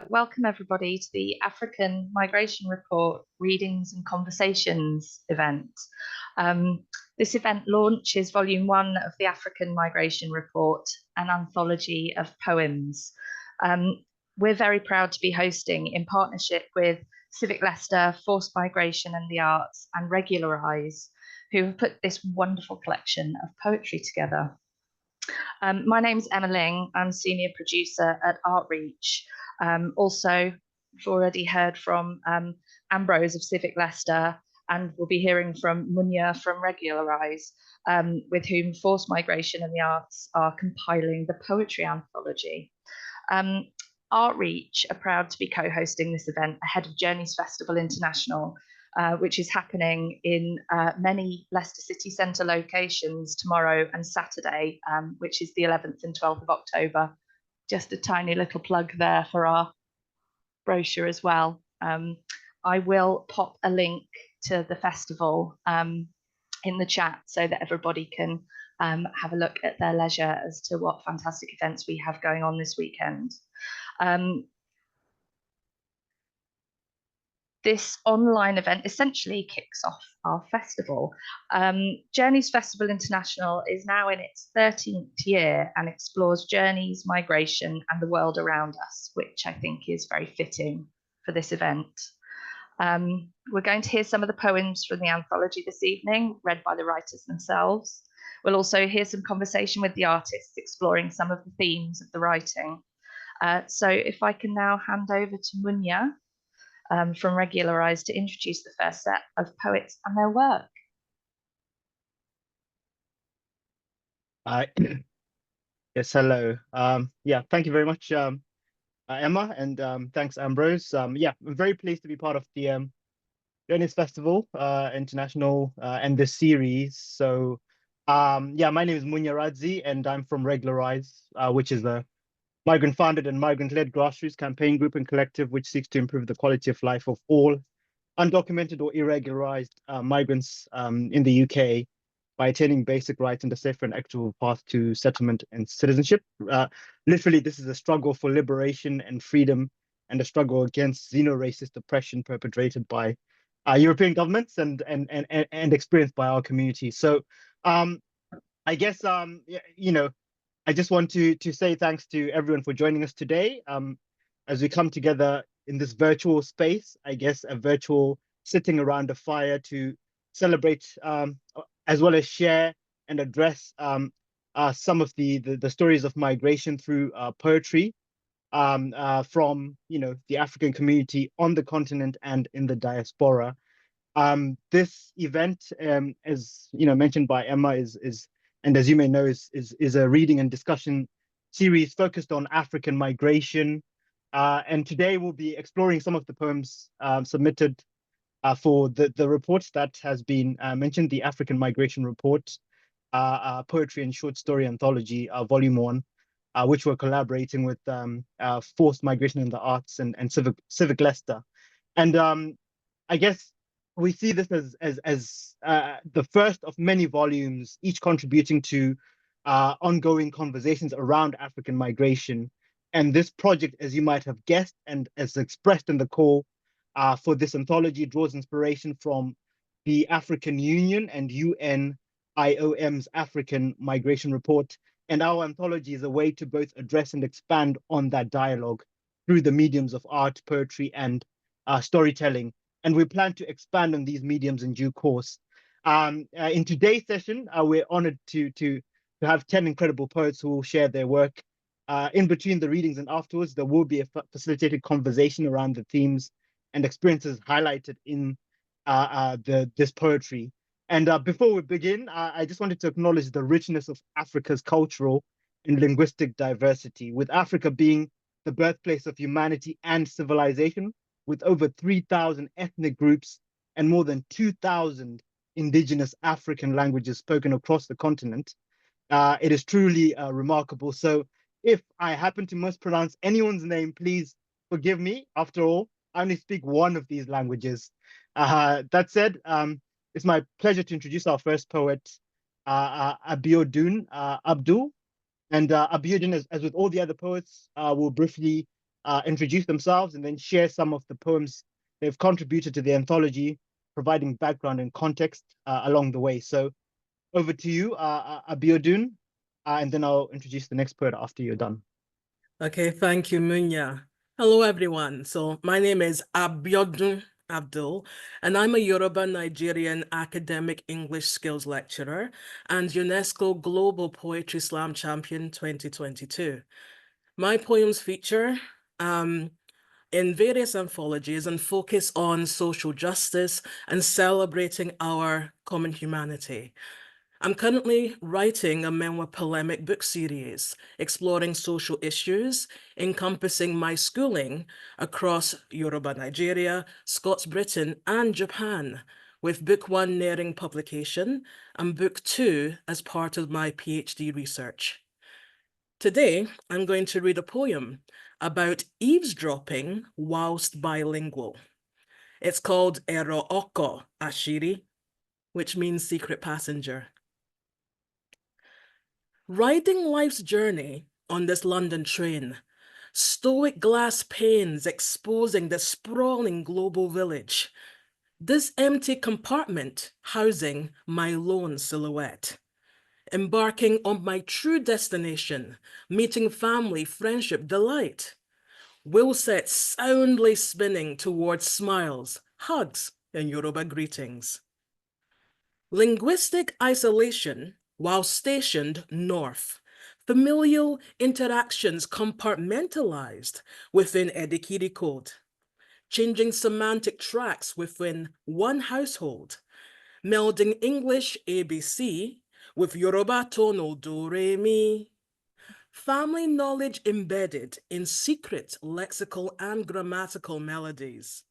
Welcome everybody to the African Migration Report Readings and Conversations event. This event launches Volume 1 of the African Migration Report, an anthology of poems. We're very proud to be hosting, in partnership with CivicLeicester, Forced Migration and the Arts, and Regularize, who have put this wonderful collection of poetry together. My name's Emma Ling. I'm senior producer at Artreach. Also, we've already heard from Ambrose of CivicLeicester, and we'll be hearing from Munya from Regularize, with whom Forced Migration and the Arts are compiling the poetry anthology. Artreach are proud to be co-hosting this event ahead of Journeys Festival International, which is happening in many Leicester City Centre locations tomorrow and Saturday, which is the 11th and 12th of October. Just a tiny little plug there for our brochure as well. I will pop a link to the festival in the chat so that everybody can have a look at their leisure as to what fantastic events we have going on this weekend. This online event essentially kicks off our festival. Journeys Festival International is now in its 13th year and explores journeys, migration, and the world around us, which I think is very fitting for this event. We're going to hear some of the poems from the anthology this evening, read by the writers themselves. We'll also hear some conversation with the artists, exploring some of the themes of the writing. So if I can now hand over to Munya, from Regularize to introduce the first set of poets and their work. Yes, hello. Yeah, thank you very much, Emma, and thanks, Ambrose. Yeah, I'm very pleased to be part of the Journeys Festival International and this series. So, yeah, my name is Munya Radzi, and I'm from Regularize, which is a migrant-founded and migrant-led grassroots campaign group and collective which seeks to improve the quality of life of all undocumented or irregularized migrants in the UK by attaining basic rights and a safer and equitable path to settlement and citizenship. Literally, this is a struggle for liberation and freedom and a struggle against xeno-racist oppression perpetrated by European governments and experienced by our community. So I guess, you know, I just want to say thanks to everyone for joining us today as we come together in this virtual space, I guess a virtual sitting around a fire to celebrate as well as share and address some of the stories of migration through poetry from, you know, the African community on the continent and in the diaspora. This event, as you know, mentioned by Emma, is and as you may know, is a reading and discussion series focused on African migration. And today we'll be exploring some of the poems submitted for the report that has been mentioned, the African Migration Report, Poetry and Short Story Anthology, Volume 1, which we're collaborating with Forced Migration in the Arts and CivicLeicester. And I guess we see this as the first of many volumes, each contributing to ongoing conversations around African migration. And this project, as you might have guessed, and as expressed in the call for this anthology, draws inspiration from the African Union and UNIOM's African Migration Report. And our anthology is a way to both address and expand on that dialogue through the mediums of art, poetry, and storytelling. And we plan to expand on these mediums in due course. In today's session, we're honored to have 10 incredible poets who will share their work. In between the readings and afterwards, there will be a facilitated conversation around the themes and experiences highlighted in this poetry. And before we begin, I just wanted to acknowledge the richness of Africa's cultural and linguistic diversity, with Africa being the birthplace of humanity and civilization, with over 3,000 ethnic groups and more than 2,000 indigenous African languages spoken across the continent. It is truly remarkable. So if I happen to mispronounce anyone's name, please forgive me. After all, I only speak one of these languages. That said, it's my pleasure to introduce our first poet, Abdul. And Abdul, as with all the other poets, will briefly introduce themselves and then share some of the poems they've contributed to the anthology, providing background and context along the way. So over to you, Abíọ, and then I'll introduce the next poet after you're done. Okay, thank you, Munya. Hello, everyone. So my name is Abdul, and I'm a Yorùbá-Nigerian academic English skills lecturer and UNESCO Global Poetry Slam Champion 2022. My poems feature in various anthologies and focus on social justice and celebrating our common humanity. I'm currently writing a memoir-polemic book series exploring social issues encompassing my schooling across Yorùbá-Nigeria, Scots-Britain, and Japan, with book 1 nearing publication and book 2 as part of my PhD research. Today, I'm going to read a poem about eavesdropping whilst bilingual. It's called Ero Oko Ashiri, which means secret passenger. Riding life's journey on this London train, stoic glass panes exposing the sprawling global village, this empty compartment housing my lone silhouette. Embarking on my true destination, meeting family, friendship, delight. Wheel set soundly spinning towards smiles, hugs, and Yoruba greetings. Linguistic isolation while stationed north. Familial interactions compartmentalized within Edikiri code. Changing semantic tracks within one household. Melding English ABC with Yoruba tonal do re mi. Family knowledge embedded in secret lexical and grammatical melodies.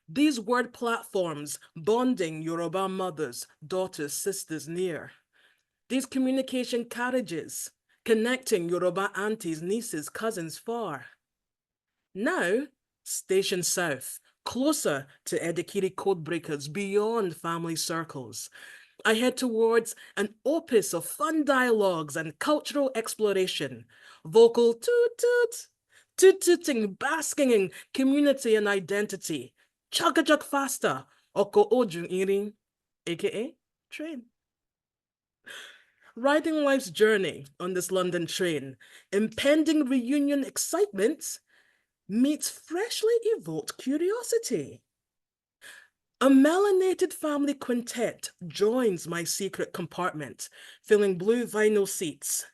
These word platforms bonding Yoruba mothers, daughters, sisters near. These communication carriages connecting Yoruba aunties, nieces, cousins far. Now, Station South, closer to Edikiri codebreakers beyond family circles. I head towards an opus of fun dialogues and cultural exploration, vocal toot-toot, toot-tooting, basking in community and identity, chug-a-jug faster, oko oju irin, aka train. Riding life's journey on this London train, impending reunion excitement meets freshly evoked curiosity. A melanated family quintet joins my secret compartment, filling blue vinyl seats.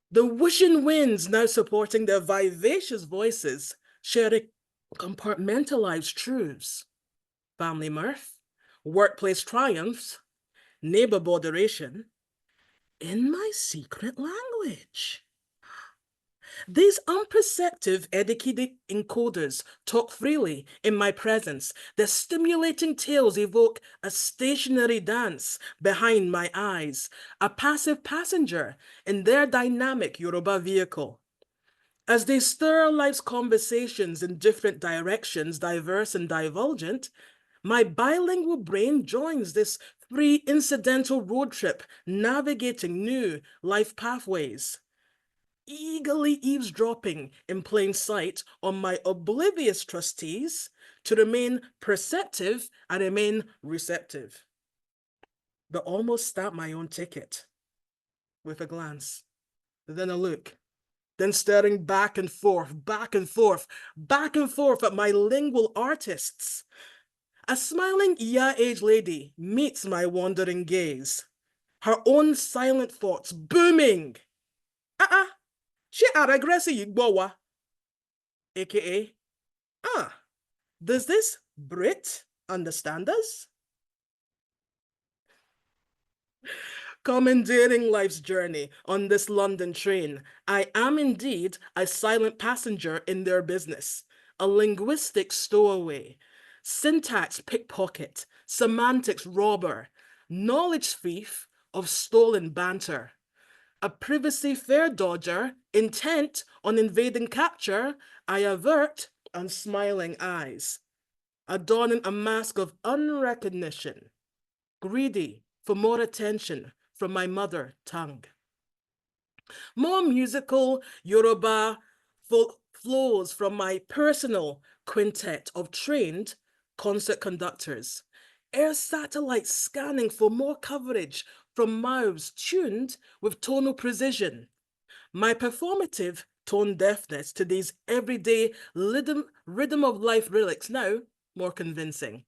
The whooshing winds now supporting their vivacious voices, sharing compartmentalized truths. Family mirth, workplace triumphs, neighbor botheration, in my secret language. These unperceptive educated encoders talk freely in my presence. Their stimulating tales evoke a stationary dance behind my eyes, a passive passenger in their dynamic Yoruba vehicle. As they stir life's conversations in different directions, diverse and divulgent, my bilingual brain joins this free incidental road trip, navigating new life pathways. Eagerly eavesdropping in plain sight on my oblivious trustees to remain perceptive and remain receptive. But almost stamp my own ticket with a glance, then a look, then staring back and forth, back and forth, back and forth at my lingual artists. A smiling age lady meets my wandering gaze, her own silent thoughts booming. She aragressi yigbowa, aka, does this Brit understand us? Commandeering life's journey on this London train, I am indeed a silent passenger in their business, a linguistic stowaway, syntax pickpocket, semantics robber, knowledge thief of stolen banter. A privacy fare dodger, intent on invading capture, I avert unsmiling eyes, adorning a mask of unrecognition, greedy for more attention from my mother tongue. More musical Yoruba flows from my personal quintet of trained concert conductors, air satellite scanning for more coverage from mouths tuned with tonal precision. My performative tone deafness to these everyday rhythm of life lyrics now more convincing.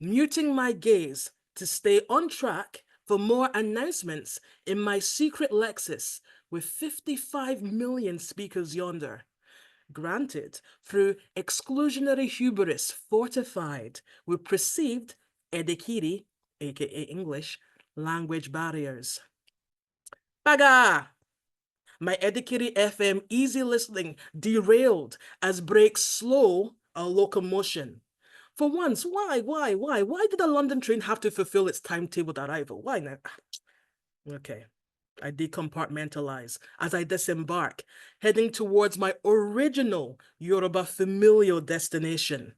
Muting my gaze to stay on track for more announcements in my secret Lexus with 55 million speakers yonder. Granted, through exclusionary hubris fortified with perceived edikiri, aka English, language barriers. Baga! My edikiri FM easy listening derailed as brakes slow a locomotion. For once, why did a London train have to fulfill its timetabled arrival? Why not? Okay, I decompartmentalize as I disembark, heading towards my original Yoruba familial destination.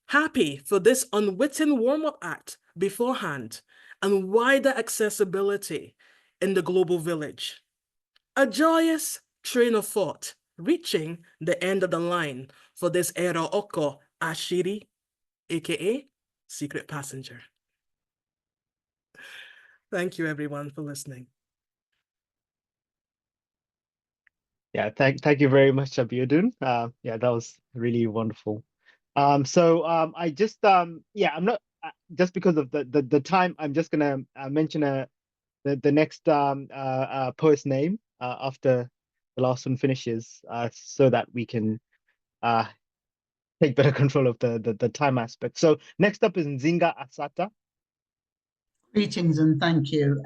Happy for this unwitting warm-up act beforehand and wider accessibility in the global village. A joyous train of thought reaching the end of the line for this Era Oko Ashiri, aka secret passenger. Thank you everyone for listening. Yeah, thank you very much, Abiodun. Yeah, that was really wonderful. I just yeah, I'm not just because of the time, I'm just gonna mention the next poet's name after the last one finishes, so that we can take better control of the time aspect. So next up is Nzingha Assata. Greetings and thank you.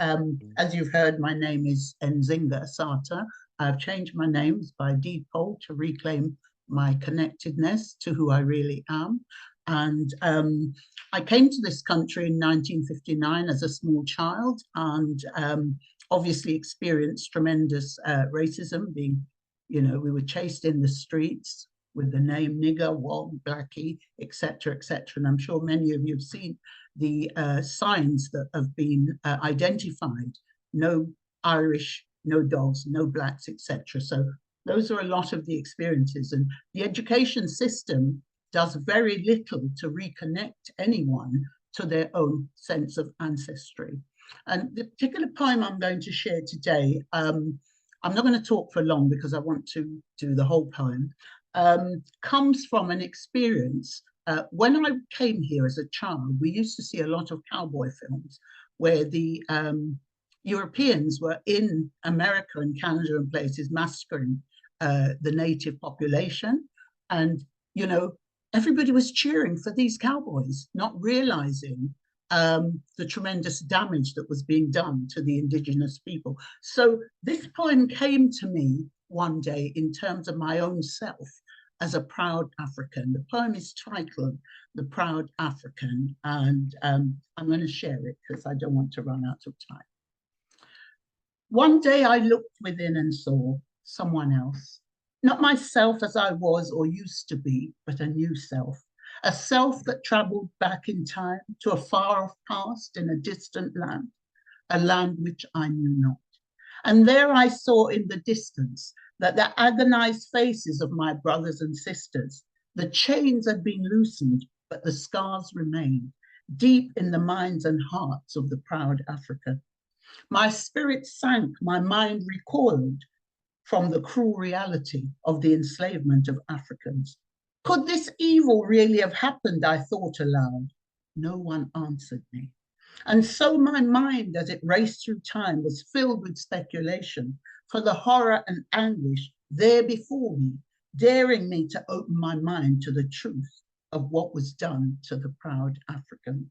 As you've heard, my name is Nzingha Assata. I've changed my names by default to reclaim my connectedness to who I really am. And I came to this country in 1959 as a small child and obviously experienced tremendous racism, being, you know, we were chased in the streets with the name nigger, wog, blackie, etc., etc. And I'm sure many of you have seen the signs that have been identified: no Irish, no dogs, no blacks, etc. So those are a lot of the experiences, and the education system does very little to reconnect anyone to their own sense of ancestry. And the particular poem I'm going to share today, I'm not going to talk for long because I want to do the whole poem, comes from an experience. When I came here as a child, we used to see a lot of cowboy films where the Europeans were in America and Canada and places massacring the native population. And, you know, everybody was cheering for these cowboys, not realizing the tremendous damage that was being done to the indigenous people. So this poem came to me one day in terms of my own self as a proud African. The poem is titled The Proud African, and I'm going to share it because I don't want to run out of time. One day I looked within and saw someone else, not myself as I was or used to be, but a new self, a self that traveled back in time to a far-off past in a distant land, a land which I knew not. And there I saw in the distance that the agonized faces of my brothers and sisters, the chains had been loosened, but the scars remained deep in the minds and hearts of the proud African. My spirit sank, my mind recoiled from the cruel reality of the enslavement of Africans. Could this evil really have happened? I thought aloud. No one answered me. And so my mind, as it raced through time, was filled with speculation for the horror and anguish there before me, daring me to open my mind to the truth of what was done to the proud African.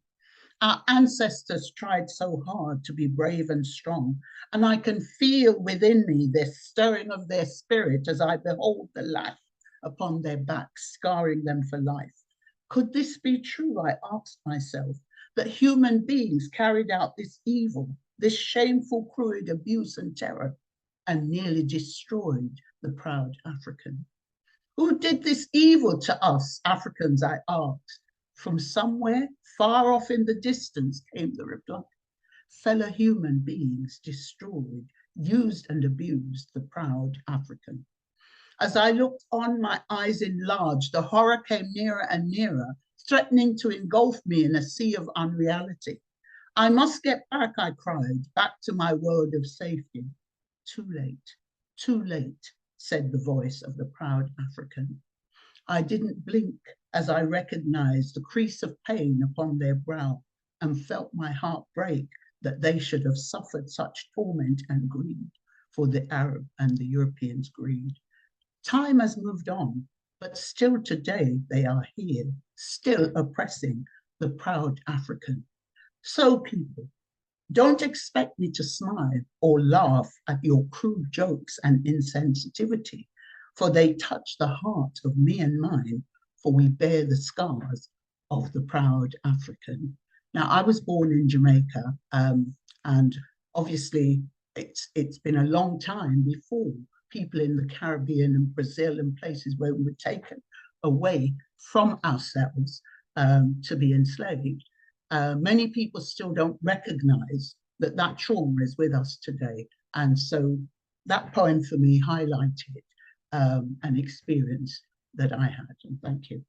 Our ancestors tried so hard to be brave and strong, and I can feel within me this stirring of their spirit as I behold the lash upon their backs, scarring them for life. Could this be true, I asked myself, that human beings carried out this evil, this shameful, cruel abuse and terror, and nearly destroyed the proud African? Who did this evil to us, Africans, I asked. From somewhere far off in the distance came the reply. Fellow human beings destroyed, used and abused the proud African. As I looked on, my eyes enlarged. The horror came nearer and nearer, threatening to engulf me in a sea of unreality. I must get back, I cried, back to my world of safety. Too late, said the voice of the proud African. I didn't blink as I recognized the crease of pain upon their brow and felt my heart break that they should have suffered such torment and greed for the Arab and the European's greed. Time has moved on, but still today they are here, still oppressing the proud African. So people, don't expect me to smile or laugh at your crude jokes and insensitivity, for they touch the heart of me and mine, for we bear the scars of the proud African. Now, I was born in Jamaica, and obviously it's been a long time before people in the Caribbean and Brazil and places where we were taken away from ourselves to be enslaved. Many people still don't recognize that that trauma is with us today. And so that poem for me highlighted an experience that I had. And thank you.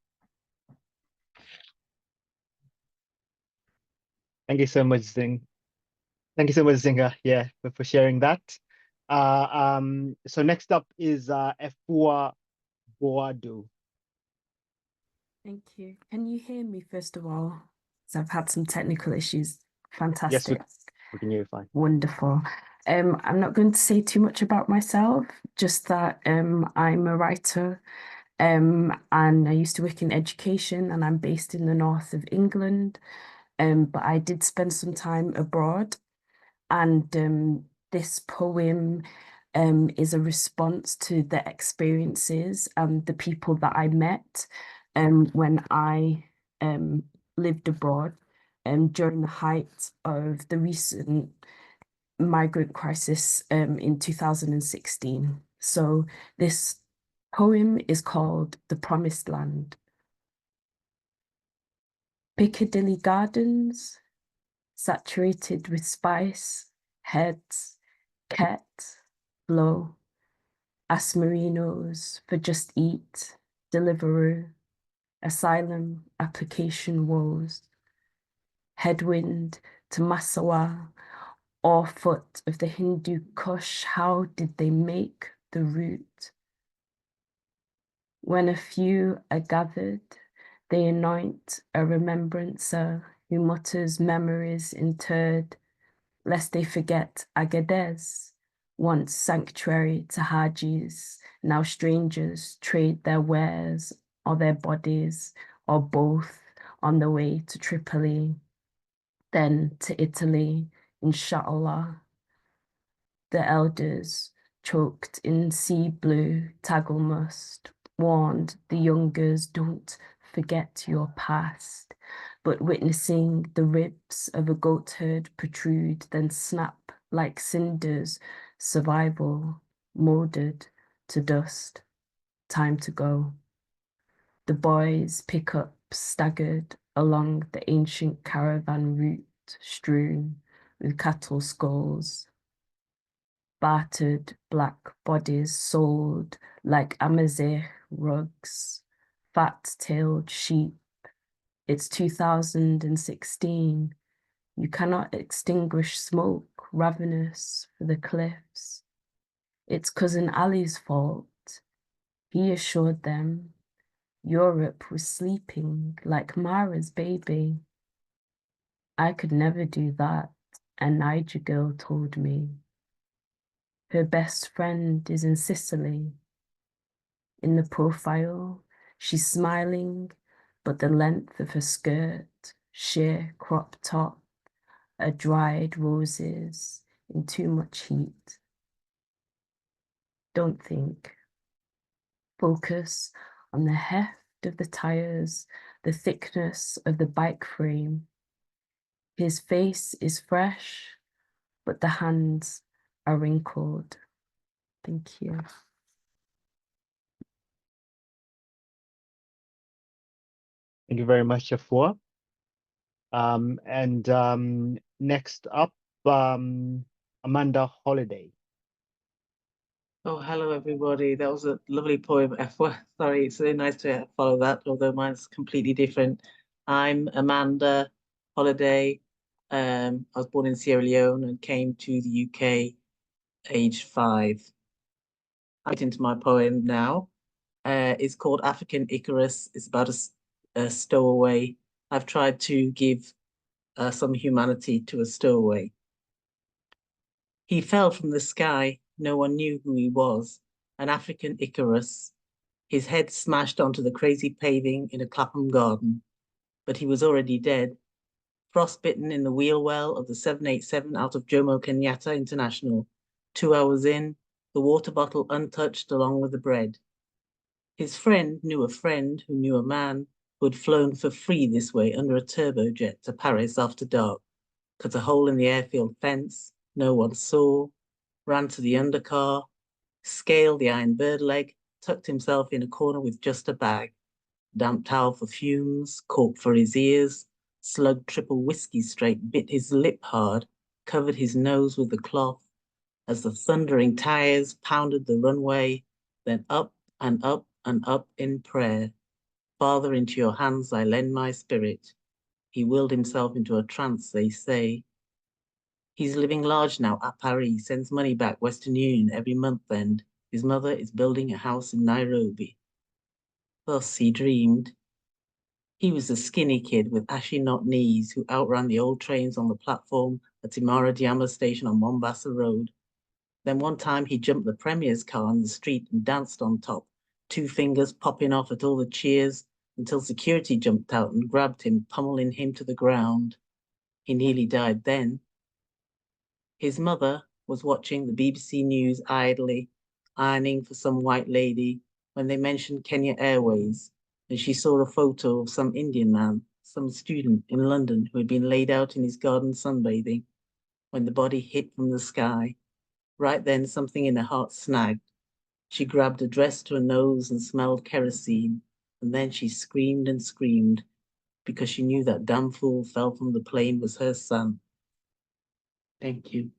Thank you so much, Zing. Thank you so much, Nzingha, yeah, for sharing that. So next up is Efua Boadu. Thank you. Can you hear me first of all? So I've had some technical issues. Fantastic. Yes, we can hear you fine. Wonderful. I'm not going to say too much about myself, just that I'm a writer and I used to work in education and I'm based in the north of England. But I did spend some time abroad, and this poem is a response to the experiences and the people that I met when I lived abroad during the height of the recent migrant crisis in 2016. So this poem is called The Promised Land. Piccadilly Gardens, saturated with spice, heads, ket, blow, Asmerinos for Just Eat, Deliveroo, asylum, application woes, headwind to Masawa, or foot of the Hindu Kush, how did they make the route? When a few are gathered, they anoint a remembrancer who mutters memories interred, lest they forget Agadez, once sanctuary to Hajis, now strangers trade their wares or their bodies, or both, on the way to Tripoli, then to Italy, inshallah. The elders, choked in sea blue taggle must, warned the youngers, don't forget your past, but witnessing the ribs of a goat herd protrude, then snap like cinders, survival molded to dust, time to go. The boys pick up staggered along the ancient caravan route strewn with cattle skulls, battered black bodies sold like Amazigh rugs, fat-tailed sheep. It's 2016. You cannot extinguish smoke, ravenous for the cliffs. It's Cousin Ali's fault. He assured them Europe was sleeping like Mara's baby. I could never do that, a Niger girl told me. Her best friend is in Sicily. In the profile, she's smiling, but the length of her skirt, sheer crop top, are dried roses in too much heat. Don't think. Focus on the heft of the tires, the thickness of the bike frame. His face is fresh, but the hands are wrinkled. Thank you. Thank you very much, Efua. Next up, Amanda Holiday. Oh, hello, everybody. That was a lovely poem, Efua. Sorry, it's really nice to follow that, although mine's completely different. I'm Amanda Holiday. I was born in Sierra Leone and came to the UK aged 5. I'm into my poem now. It's called African Icarus. It's about a stowaway. I've tried to give some humanity to a stowaway. He fell from the sky. No one knew who he was. An African Icarus. His head smashed onto the crazy paving in a Clapham garden. But he was already dead. Frostbitten in the wheel well of the 787 out of Jomo Kenyatta International. 2 hours in, the water bottle untouched along with the bread. His friend knew a friend who knew a man who had flown for free this way under a turbojet to Paris after dark, cut a hole in the airfield fence, no one saw, ran to the undercar, scaled the iron bird leg, tucked himself in a corner with just a bag, damp towel for fumes, cork for his ears, slugged triple whiskey straight, bit his lip hard, covered his nose with the cloth, as the thundering tires pounded the runway, then up and up and up in prayer. Father, into your hands I lend my spirit. He willed himself into a trance, they say. He's living large now at Paris, sends money back Western Union every month end. His mother is building a house in Nairobi. Thus he dreamed. He was a skinny kid with ashy knot knees who outran the old trains on the platform at Imara Diama station on Mombasa Road. Then one time he jumped the Premier's car in the street and danced on top, 2 fingers popping off at all the cheers until security jumped out and grabbed him, pummeling him to the ground. He nearly died then. His mother was watching the BBC News idly, ironing for some white lady when they mentioned Kenya Airways, and she saw a photo of some Indian man, some student in London who had been laid out in his garden sunbathing when the body hit from the sky. Right then, something in her heart snagged. She grabbed a dress to her nose and smelled kerosene, and then she screamed and screamed because she knew that damn fool fell from the plane was her son. Thank you.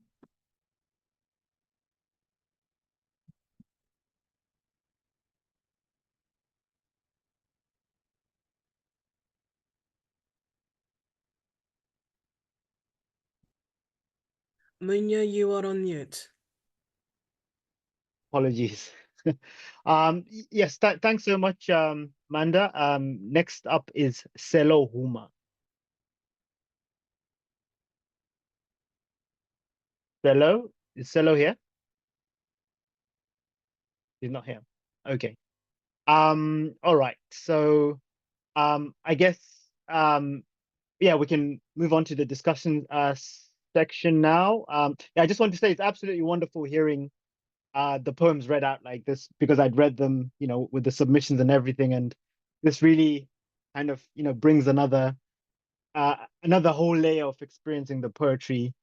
Munya, you are on mute. Apologies. Yes, thanks so much, Manda. Next up is Selo Huma. Selo, is Selo here? He's not here. Okay. All right. So, I guess, yeah, we can move on to the discussion section now. Yeah, I just want to say it's absolutely wonderful hearing the poems read out like this, because I'd read them, you know, with the submissions and everything, and this really kind of, you know, brings another whole layer of experiencing the poetry.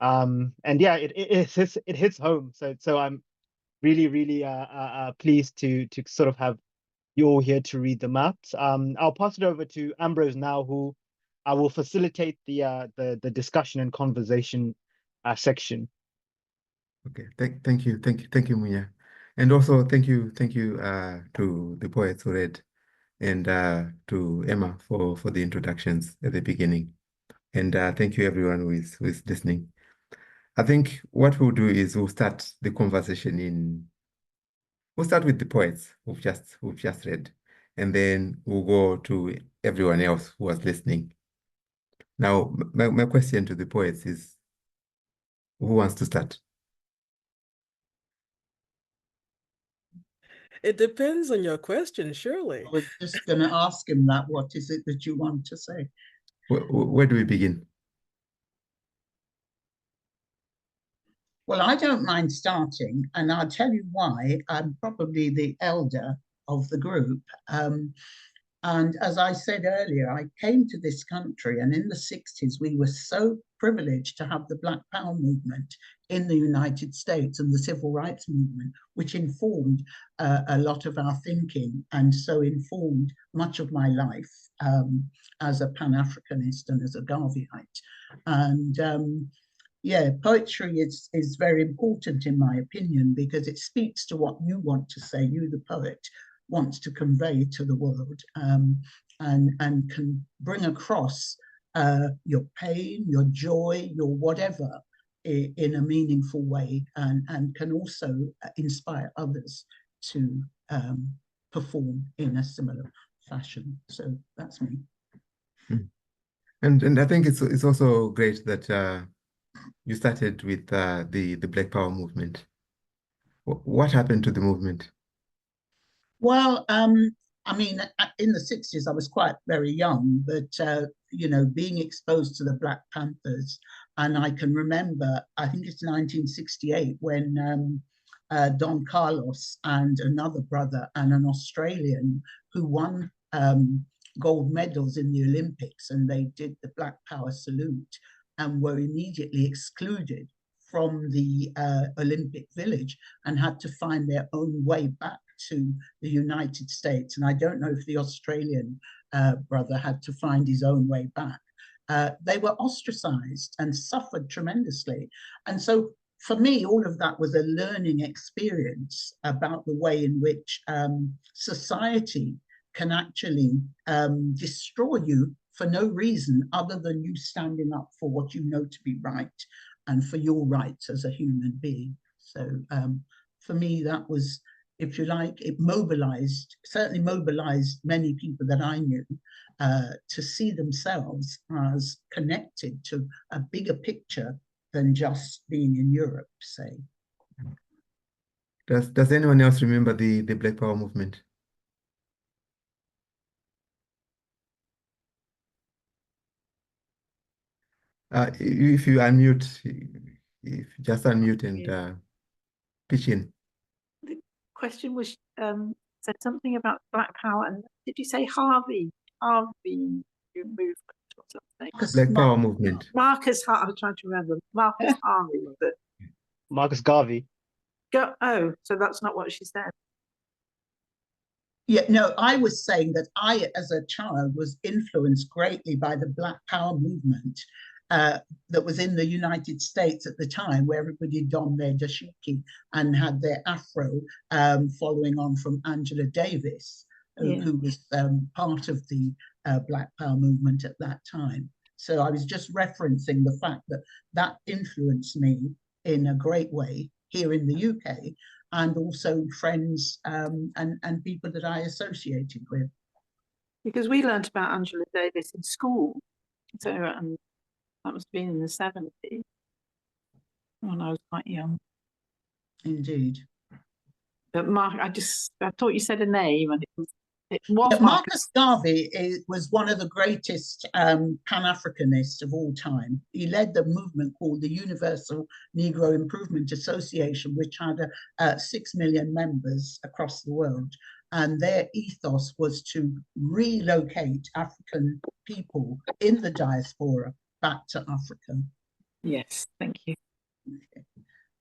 And yeah, it hits home. So I'm really pleased to sort of have you all here to read them out. I'll pass it over to Ambrose now, who will facilitate the discussion and conversation section. Okay, thank you, Munya, and also thank you to the poets who read, and to Emma for the introductions at the beginning, and thank you everyone who is listening. I think what we'll do is we'll start the conversation we'll start with the poets who've just read, and then we'll go to everyone else who was listening. Now, my question to the poets is, who wants to start? It depends on your question, surely. I was just going to ask him that. What is it that you want to say? Where do we begin? Well, I don't mind starting, and I'll tell you why. I'm probably the elder of the group. And as I said earlier, I came to this country, and in the 60s, we were so privileged to have the Black Power movement in the United States and the civil rights movement, which informed a lot of our thinking, and so informed much of my life as a Pan-Africanist and as a Garveyite. And Yeah, poetry is very important in my opinion, because it speaks to what you want to say. You, the poet, wants to convey to the world, and can bring across your pain, your joy, your whatever in a meaningful way, and can also inspire others to perform in a similar fashion. So that's me. And I think it's also great that you started with the Black Power movement. What happened to the movement? Well, I mean, in the 60s, I was quite very young, but, you know, being exposed to the Black Panthers, and I can remember, I think it's 1968, when Don Carlos and another brother and an Australian who won gold medals in the Olympics, and they did the Black Power salute and were immediately excluded from the Olympic Village and had to find their own way back to the United States. And I don't know if the Australian brother had to find his own way back. They were ostracized and suffered tremendously. And so for me, all of that was a learning experience about the way in which society can actually destroy you for no reason other than you standing up for what you know to be right and for your rights as a human being. So for me, that was, if you like, it mobilized, certainly mobilized many people that I knew to see themselves as connected to a bigger picture than just being in Europe, say. Does anyone else remember the Black Power movement? If you unmute, if you just unmute and pitch in. The question was said something about Black Power, and did you say Harvey movement or something? Black Power movement. Marcus Harvey. I was trying to remember. Marcus Harvey was it? Marcus Garvey. Oh, so that's not what she said. Yeah, no, I was saying that I, as a child, was influenced greatly by the Black Power movement that was in the United States at the time, where everybody donned their dashiki and had their afro, following on from Angela Davis, who was part of the Black Power movement at that time. So I was just referencing the fact that that influenced me in a great way here in the UK, and also friends and people that I associated with. Because we learned about Angela Davis in school. So that must have been in the 70s when I was quite young. Indeed. But Mark, I thought you said a name, and it was yeah, Marcus Garvey was one of the greatest Pan-Africanists of all time. He led the movement called the Universal Negro Improvement Association, which had 6 million members across the world. And their ethos was to relocate African people in the diaspora back to Africa. Yes, thank you. Okay.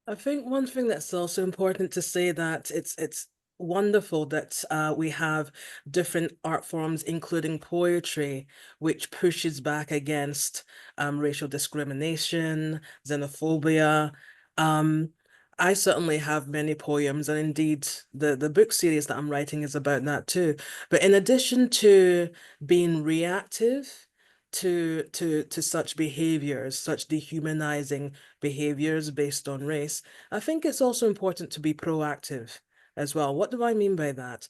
I think one thing that's also important to say that it's wonderful that we have different art forms, including poetry, which pushes back against racial discrimination, xenophobia. I certainly have many poems, and indeed the book series that I'm writing is about that too. But in addition to being reactive to such behaviors, such dehumanizing behaviors based on race, I think it's also important to be proactive as well. What do I mean by that?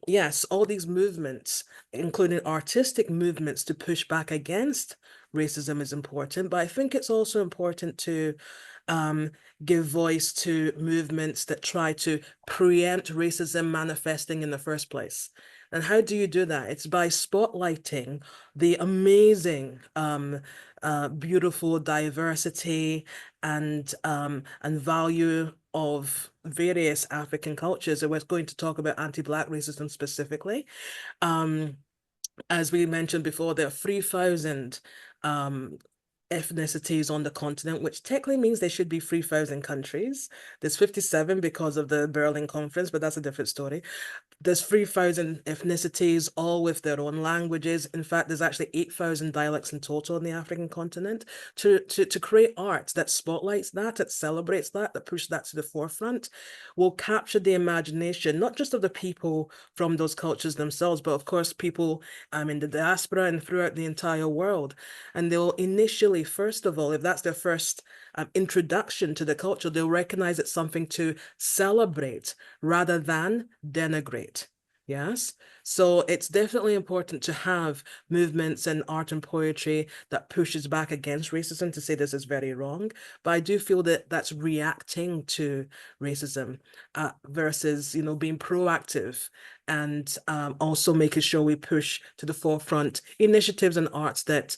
Yes, all these movements, including artistic movements to push back against racism, is important, but I think it's also important to give voice to movements that try to preempt racism manifesting in the first place. And how do you do that? It's by spotlighting the amazing, beautiful diversity and value of various African cultures. And we're going to talk about anti-Black racism specifically. As we mentioned before, there are 3,000 ethnicities on the continent, which technically means there should be 3,000 countries. There's 57 because of the Berlin Conference, but that's a different story. there's 3,000 ethnicities, all with their own languages. In fact, there's actually 8,000 dialects in total on the African continent. To create art that spotlights that celebrates that pushes that to the forefront, will capture the imagination, not just of the people from those cultures themselves, but of course, people in the diaspora and throughout the entire world. And they'll initially, first of all, if that's their first introduction to the culture, they'll recognize it's something to celebrate rather than denigrate. Yes, so it's definitely important to have movements in art and poetry that pushes back against racism, to say this is very wrong. But I do feel that that's reacting to racism versus, being proactive and also making sure we push to the forefront initiatives and arts that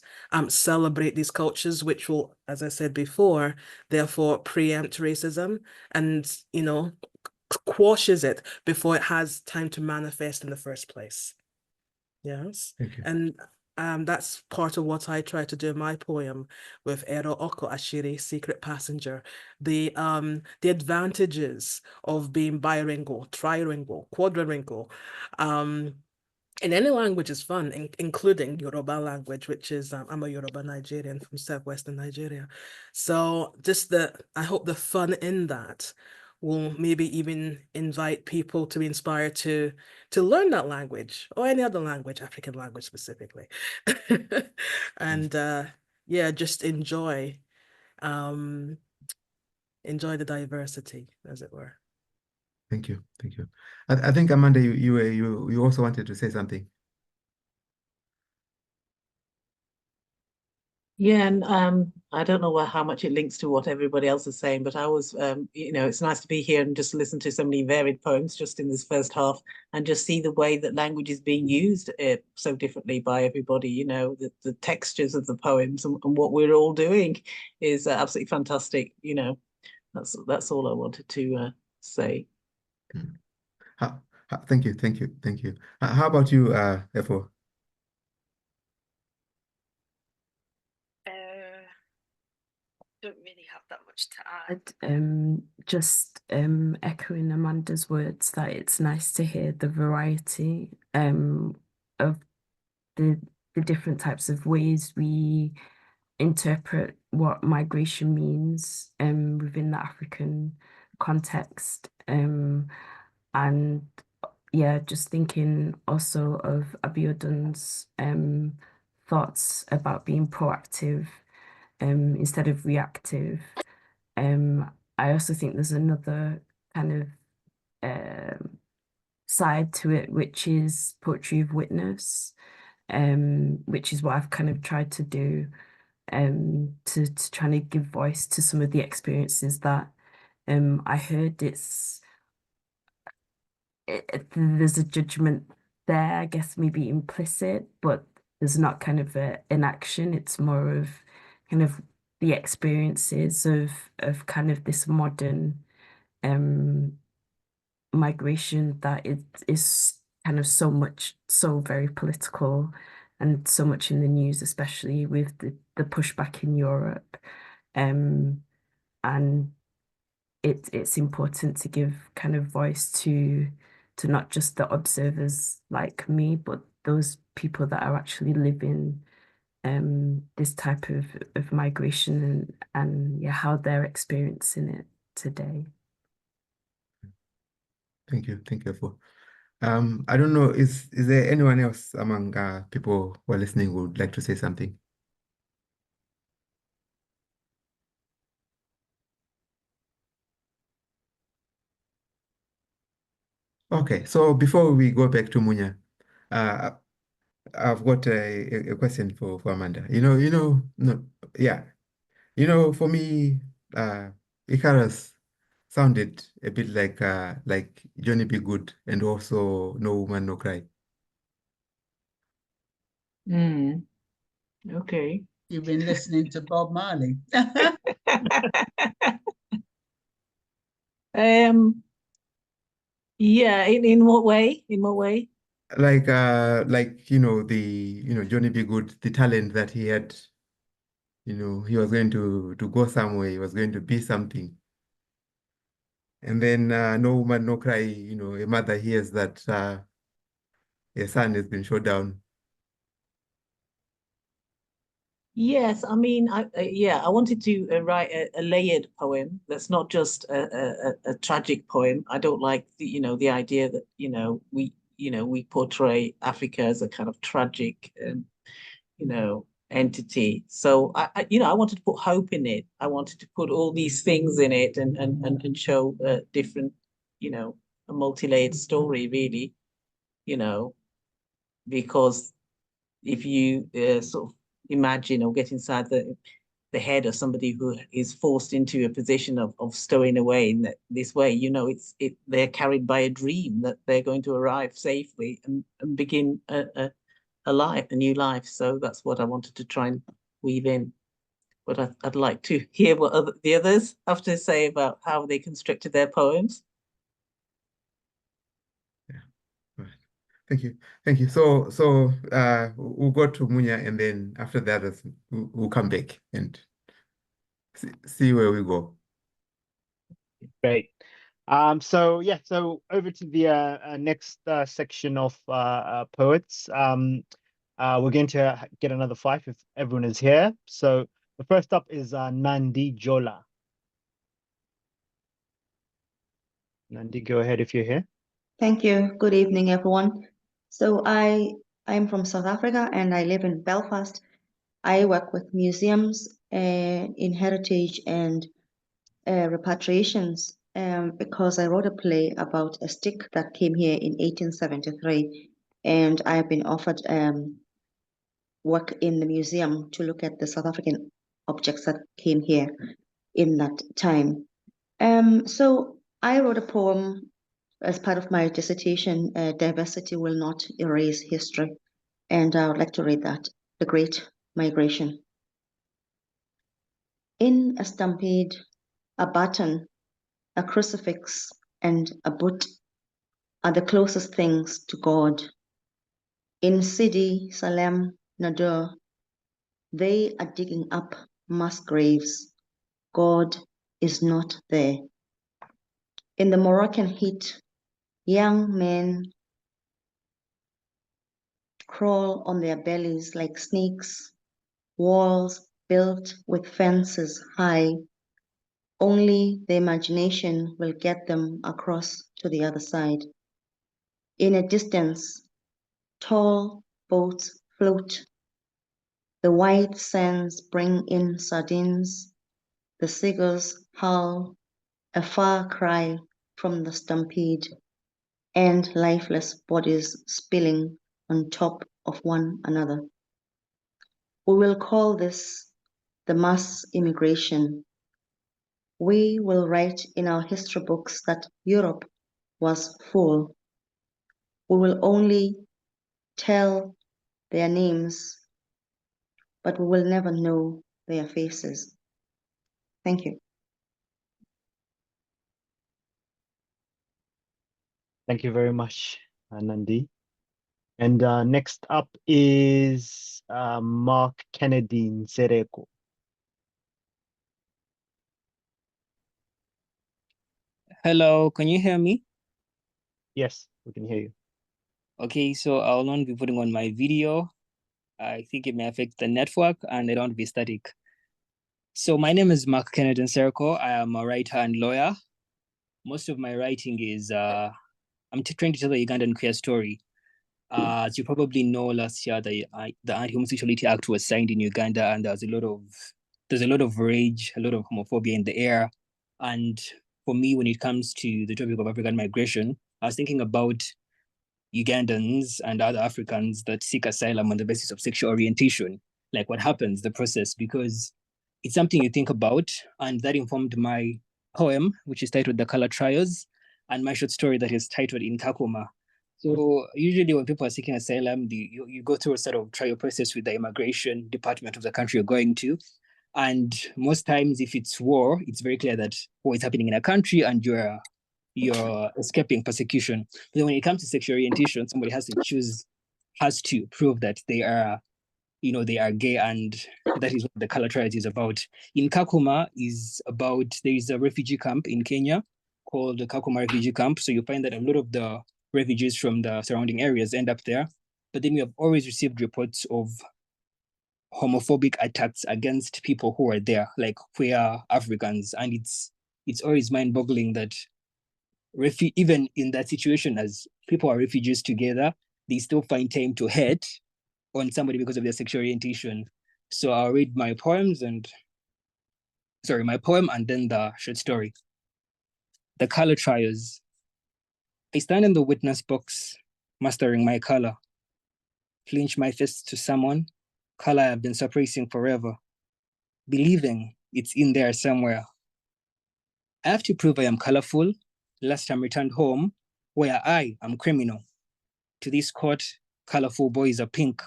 celebrate these cultures, which will, as I said before, therefore preempt racism and, quashes it before it has time to manifest in the first place. Yes. Thank you. And that's part of what I try to do in my poem with Ero Oko Ashiri, Secret Passenger. The advantages of being bilingual, trilingual, quadrilingual, in any language is fun, including Yoruba language, which is, I'm a Yorùbá-Nigerian from southwestern Nigeria. So just I hope the fun in that will maybe even invite people to be inspired to learn that language or any other language, African language specifically. And yeah, just enjoy the diversity, as it were. Thank you. Thank you. I think, Amanda, you also wanted to say something. Yeah, and I don't know how much it links to what everybody else is saying, but I was, it's nice to be here and just listen to so many varied poems just in this first half and just see the way that language is being used so differently by everybody. The textures of the poems and what we're all doing is absolutely fantastic. That's all I wanted to say. Thank you. How about you, Efua? Don't really have that much to add. Just echoing Amanda's words, that it's nice to hear the variety of the different types of ways we interpret what migration means within the African context. And yeah, just thinking also of Abiodun's thoughts about being proactive instead of reactive. I also think there's another kind of side to it, which is poetry of witness, which is what I've kind of tried to do, to try to give voice to some of the experiences that I heard. There's a judgment there, I guess, maybe implicit, but there's not kind of an action. It's more of kind of the experiences of kind of this modern migration that is kind of so very political and so much in the news, especially with the pushback in Europe. And it's important to give kind of voice to not just the observers like me, but those people that are actually living this type of migration and yeah, how they're experiencing it today. Thank you, Efua. I don't know, is there anyone else among people who are listening who would like to say something? Okay, so before we go back to Munya, I've got a question for Amanda. For me, Icarus sounded a bit like Johnny Be Good and also No Woman No Cry. Okay. You've been listening to Bob Marley. Yeah, in what way? In what way? Like Johnny Be Good, the talent that he had, he was going to go somewhere, he was going to be something. And then no woman, no cry, you know, a mother hears that her son has been shot down. Yes, I mean, I wanted to write a layered poem that's not just a tragic poem. I don't like the idea that we portray Africa as a kind of tragic entity. So I wanted to put hope in it. I wanted to put all these things in it and show a different, a multi-layered story, really, because if you sort of imagine or get inside the head of somebody who is forced into a position of stowing away in this way, they're carried by a dream that they're going to arrive safely and begin a new life. So that's what I wanted to try and weave in. But I'd like to hear what the others have to say about how they constructed their poems. Thank you. Thank you. So we'll go to Munya, and then after that, we'll come back and see where we go. Great. So over to the next section of poets. We're going to get another 5 if everyone is here. So the first up is Nandi Jola. Nandi, go ahead if you're here. Thank you. Good evening, everyone. So I'm from South Africa and I live in Belfast. I work with museums in heritage and repatriations because I wrote a play about a stick that came here in 1873, and I've been offered work in the museum to look at the South African objects that came here in that time. So I wrote a poem as part of my dissertation, Diversity Will Not Erase History, and I would like to read that, The Great Migration. In a stampede, a baton, a crucifix, and a boot are the closest things to God. In Sidi, Salem, Nadur, they are digging up mass graves. God is not there. In the Moroccan heat, young men crawl on their bellies like snakes, walls built with fences high. Only the imagination will get them across to the other side. In a distance, tall boats float. The white sands bring in sardines. The seagulls howl, a far cry from the stampede, and lifeless bodies spilling on top of one another. We will call this the mass immigration. We will write in our history books that Europe was full. We will only tell their names, but we will never know their faces. Thank you. Thank you very much, Nandi. And next up is Mark Kennedy Nsereko. Hello, can you hear me? Yes, we can hear you. Okay, so I'll not be putting on my video. I think it may affect the network and I don't want to be static. So my name is Mark Kennedy Nsereko. I am a writer and lawyer. Most of my writing is, I'm trying to tell the Ugandan queer story. As you probably know, last year, the Anti-Homosexuality Act was signed in Uganda, and there's a lot of rage, a lot of homophobia in the air. And for me, when it comes to the topic of African migration, I was thinking about Ugandans and other Africans that seek asylum on the basis of sexual orientation, like what happens, the process, because it's something you think about, and that informed my poem, which is titled The Color Trials, and my short story that is titled In Kakuma. So usually when people are seeking asylum, you go through a sort of trial process with the immigration department of the country you're going to. And most times if it's war, it's very clear that war is happening in a country and you're escaping persecution. But then when it comes to sexual orientation, somebody has to prove that they are gay, and that is what The Color Trials is about. In Kakuma is about, there is a refugee camp in Kenya, called the Kakuma refugee camp. So you find that a lot of the refugees from the surrounding areas end up there. But then we have always received reports of homophobic attacks against people who are there, like queer Africans. And it's always mind-boggling that even in that situation, as people are refugees together, they still find time to hate on somebody because of their sexual orientation. So I'll read my poem and then the short story. The color trials. I stand in the witness box, mastering my color. Clench my fist to someone, color I've been suppressing forever, believing it's in there somewhere. I have to prove I am colorful, lest I'm returned home, where I am criminal. To this court, colorful boys are pink.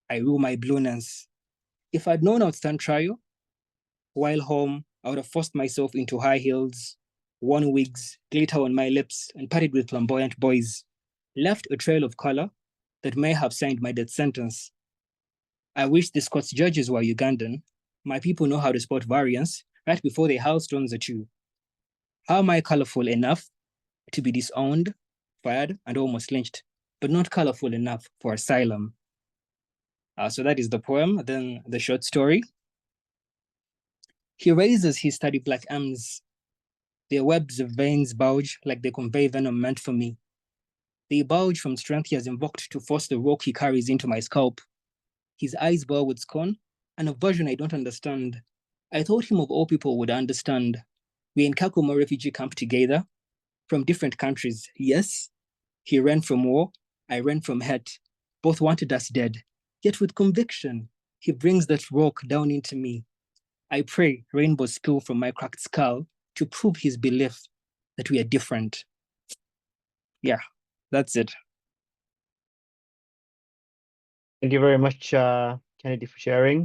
I rule my blueness. If I'd known I'd stand trial, while home, I would have forced myself into high heels, worn wigs, glitter on my lips, and partied with flamboyant boys, left a trail of color that may have signed my death sentence. I wish the Scots judges were Ugandan. My people know how to spot variance right before they hurl stones at you. How am I colorful enough to be disowned, fired, and almost lynched, but not colorful enough for asylum? So that is the poem. Then the short story. He raises his sturdy black arms. Their webs of veins bulge like they convey venom meant for me. They bulge from strength he has invoked to force the rock he carries into my scalp. His eyes boil with scorn, an aversion I don't understand. I thought him of all people would understand. We're in Kakuma refugee camp together, from different countries, yes. He ran from war, I ran from hate. Both wanted us dead, yet with conviction, he brings that rock down into me. I pray rainbows spill from my cracked skull to prove his belief that we are different. Yeah, that's it. Thank you very much, Kennedy, for sharing.